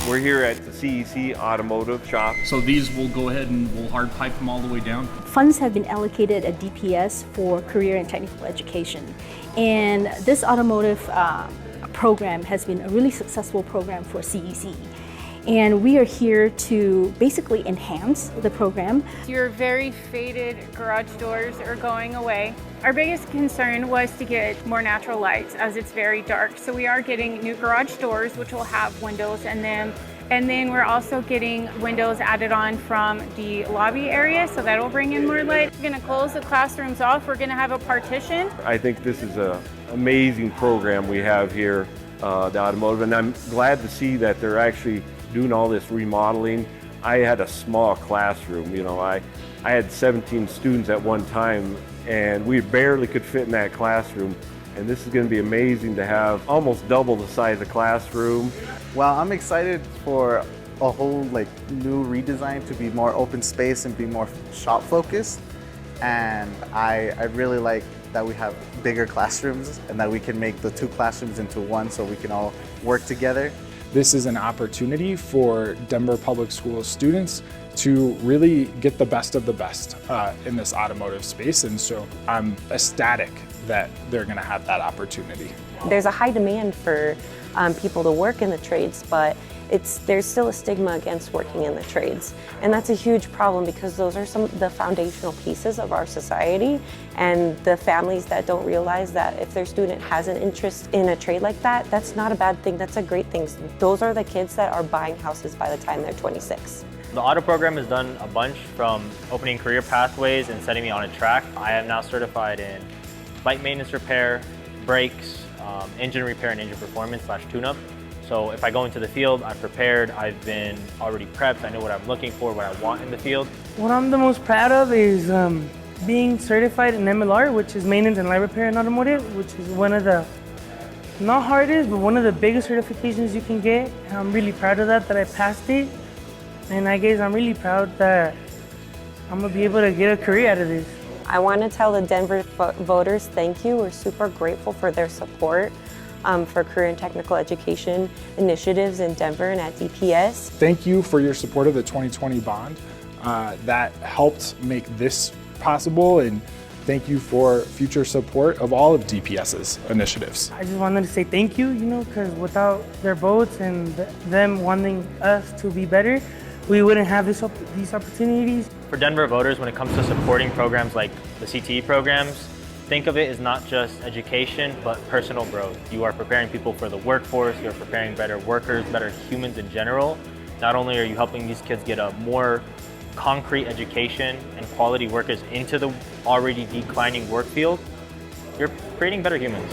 We're here at the CEC Automotive shop. So these will go ahead and we'll hard pipe them all the way down. Funds have been allocated at DPS for career and technical education. And this automotive program has been a really successful program for CEC. And we are here to basically enhance the program. Your very faded garage doors are going away. Our biggest concern was to get more natural lights as it's very dark. So we are getting new garage doors which will have windows in them. And then we're also getting windows added on from the lobby area, so that will bring in more light. We're gonna close the classrooms off. We're gonna have a partition. I think this is an amazing program we have here, the Automotive, and I'm glad to see that they're actually doing all this remodeling. I had a small classroom, I had 17 students at one time, and we barely could fit in that classroom. And this is going to be amazing to have almost double the size of the classroom. Well, I'm excited for a whole new redesign to be more open space and be more shop focused. And I really like that we have bigger classrooms and that we can make the two classrooms into one so we can all work together. This is an opportunity for Denver Public Schools students to really get the best of the best in this automotive space, and so I'm ecstatic that they're going to have that opportunity. There's a high demand for people to work in the trades, but there's still a stigma against working in the trades. And that's a huge problem because those are some of the foundational pieces of our society, and the families that don't realize that if their student has an interest in a trade like that, that's not a bad thing, that's a great thing. Those are the kids that are buying houses by the time they're 26. The auto program has done a bunch, from opening career pathways and setting me on a track. I am now certified in bike maintenance repair, brakes, engine repair and engine performance / tune-up. So if I go into the field, I'm prepared, I've been already prepped, I know what I'm looking for, what I want in the field. What I'm the most proud of is being certified in MLR, which is maintenance and light repair in automotive, which is one of the, not hardest, but one of the biggest certifications you can get. And I'm really proud of that I passed it. And I guess I'm really proud that I'm gonna be able to get a career out of this. I want to tell the Denver voters thank you. We're super grateful for their support for career and technical education initiatives in Denver and at DPS. Thank you for your support of the 2020 bond. That helped make this possible, and thank you for future support of all of DPS's initiatives. I just wanted to say thank you, because without their votes and them wanting us to be better, we wouldn't have these opportunities. For Denver voters, when it comes to supporting programs like the CTE programs, think of it as not just education, but personal growth. You are preparing people for the workforce, you're preparing better workers, better humans in general. Not only are you helping these kids get a more concrete education and quality workers into the already declining work field, you're creating better humans.